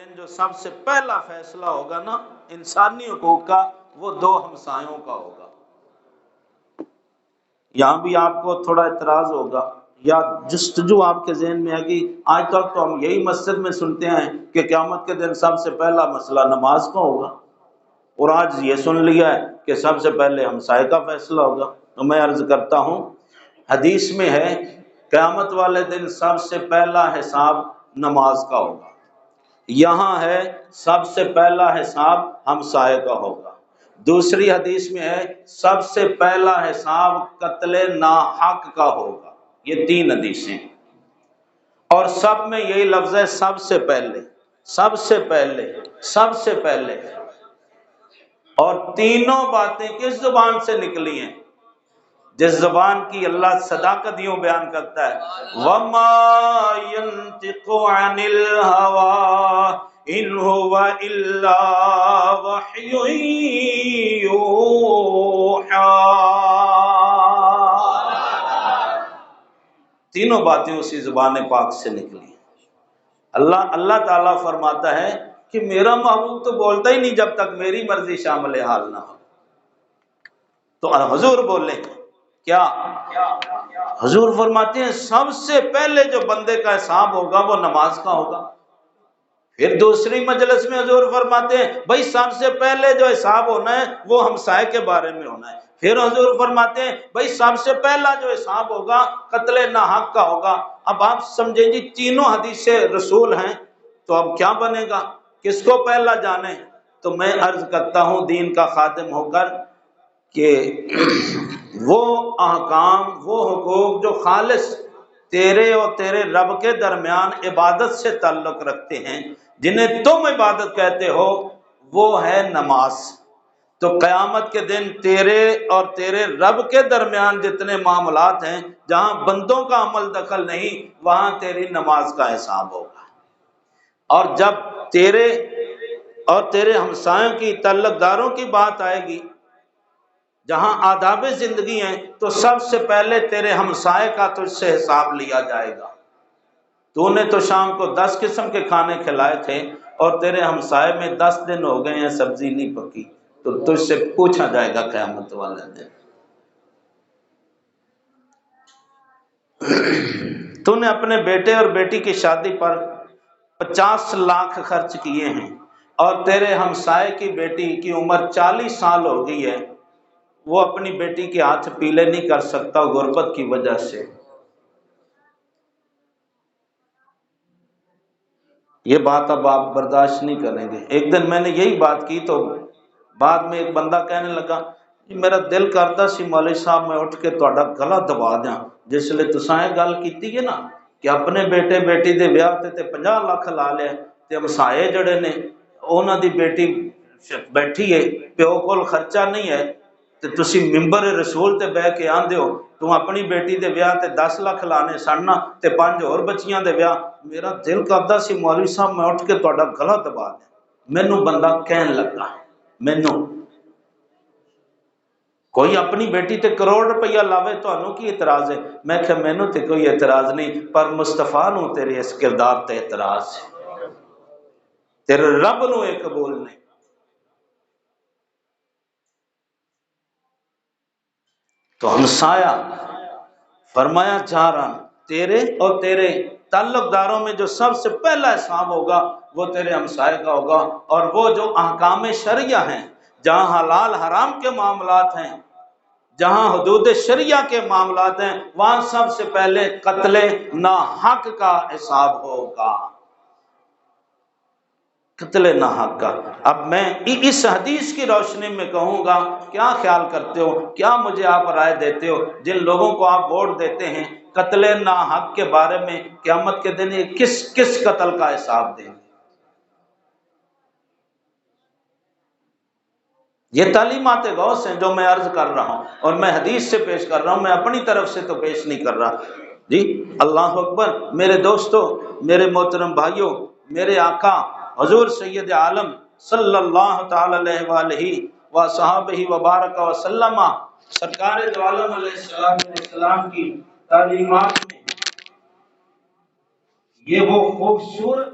دن جو سب سے پہلا فیصلہ ہوگا نا انسانی حقوق کا، وہ دو ہمسایوں کا ہوگا۔ یہاں بھی آپ کو تھوڑا اعتراض ہوگا یا جستجو آپ کے ذہن میں آئے گی، آج تک تو ہم یہی مسجد میں سنتے ہیں کہ قیامت کے دن سب سے پہلا مسئلہ نماز کا ہوگا، اور آج یہ سن لیا ہے کہ سب سے پہلے ہمسائے کا فیصلہ ہوگا۔ تو میں عرض کرتا ہوں، حدیث میں ہے قیامت والے دن سب سے پہلا حساب نماز کا ہوگا، یہاں ہے سب سے پہلا حساب ہمسائے کا ہوگا۔ دوسری حدیث میں ہے سب سے پہلا حساب قتل ناحق کا ہوگا۔ یہ تین حدیثیں، اور سب میں یہی لفظ ہے سب سے پہلے، سب سے پہلے، سب سے پہلے۔ اور تینوں باتیں کس زبان سے نکلی ہیں؟ جس زبان کی اللہ صداقت یوں بیان کرتا ہے، وَمَا يَنطِقُ عَنِ الْهَوَىٰ إِنْ هُوَ إِلَّا وَحْيٌ يُوحَىٰ۔ تینوں باتیں اسی زبان پاک سے نکلی ہیں۔ اللہ تعالیٰ فرماتا ہے کہ میرا محبوب تو بولتا ہی نہیں جب تک میری مرضی شامل حال نہ ہو۔ تو حضور بولے کیا؟ حضور فرماتے ہیں سب سے پہلے جو بندے کا حساب ہوگا وہ نماز کا ہوگا۔ پھر دوسری مجلس میں حضور فرماتے ہیں بھائی سب سے پہلے جو حساب ہونا ہے وہ ہمسائے کے بارے میں ہونا ہے۔ پھر حضور فرماتے ہیں بھائی سب سے پہلا جو حساب ہوگا قتل ناحق کا ہوگا۔ اب آپ سمجھیں جی تینوں حدیث رسول ہیں، تو اب کیا بنے گا؟ کس کو پہلا جانے؟ تو میں عرض کرتا ہوں دین کا خادم ہو کر کہ وہ احکام، وہ حقوق جو خالص تیرے اور تیرے رب کے درمیان عبادت سے تعلق رکھتے ہیں، جنہیں تم عبادت کہتے ہو، وہ ہے نماز۔ تو قیامت کے دن تیرے اور تیرے رب کے درمیان جتنے معاملات ہیں، جہاں بندوں کا عمل دخل نہیں، وہاں تیری نماز کا حساب ہوگا۔ اور جب تیرے اور تیرے ہمسایوں کی، تعلق داروں کی بات آئے گی، جہاں آداب زندگی ہیں، تو سب سے پہلے تیرے ہمسائے کا تجھ سے حساب لیا جائے گا۔ تو نے تو شام کو 10 قسم کے کھانے کھلائے تھے اور تیرے ہمسائے میں 10 دن ہو گئے ہیں سبزی نہیں پکی، تو تجھ سے پوچھا جائے گا قیامت والے دن۔ تو نے اپنے بیٹے اور بیٹی کی شادی پر 50 لاکھ خرچ کیے ہیں، اور تیرے ہمسائے کی بیٹی کی عمر 40 سال ہو گئی ہے، وہ اپنی بیٹی کے ہاتھ پیلے نہیں کر سکتا غربت کی وجہ سے۔ یہ بات اب آپ برداشت نہیں کریں گے۔ ایک دن میں نے یہی بات کی تو بعد میں ایک بندہ کہنے لگا میرا دل کرتا سی مولوی صاحب میں اٹھ کے تہاڈا گلا دبا دیاں، جس لئے تساں یہ گل کیتی ہے نا کہ اپنے بیٹے بیٹی دے ویاہ تے 50 لاکھ لا لے، تے ہمسائے جڑے نے انہاں دی بیٹی بیٹھی ہے، پیو کول خرچہ نہیں ہے، تے تسی ممبر رسول تے بہ کے آندے ہو تو اپنی بیٹی دے ویاہ تے 10 لاکھ لانے سننا تے 5 اور بچیاں دے ویاہ۔ میرا دل کردا سی مولوی صاحب میں اٹھ کے تہاڈا گلا دبا دیں۔ مینوں بندہ کہن لگا، مینوں کوئی اپنی بیٹی تے کروڑ روپیہ لاوے تانوں کی اعتراض ہے؟ میں کہ مینوں تے کوئی اعتراض نہیں، پر مصطفیٰ نو تیرے اس کردار تے اعتراض ہے، تیرے رب نو یہ قبول نہیں۔ تو ہمسایہ فرمایا جا رہا تیرے اور تیرے تعلق داروں میں جو سب سے پہلا حساب ہوگا وہ تیرے ہمسائے کا ہوگا، اور وہ جو احکام شرعیہ ہیں، جہاں حلال حرام کے معاملات ہیں، جہاں حدود شریعہ کے معاملات ہیں، وہاں سب سے پہلے قتل ناحق کا حساب ہوگا، قتل ناحق کا۔ اب میں اس حدیث کی روشنی میں کہوں گا، کیا خیال کرتے ہو، کیا مجھے آپ رائے دیتے ہو جن لوگوں کو آپ ووٹ دیتے ہیں قتل ناحق کے بارے میں قیامت کے دن یہ کس قتل کا حساب دیں گے؟ یہ تعلیمات غوث ہیں جو میں عرض کر رہا ہوں، اور میں حدیث سے پیش کر رہا ہوں، میں اپنی طرف سے تو پیش نہیں کر رہا۔ جی اللہ اکبر۔ میرے دوستو، میرے محترم بھائیوں، میرے آقا حضور سید عالم صلی اللہ تعالی علیہ وآلہ وصحبہ وبارک وسلم سرکار دو عالم علیہ السلام کی تعلیمات میں یہ وہ خوبصورت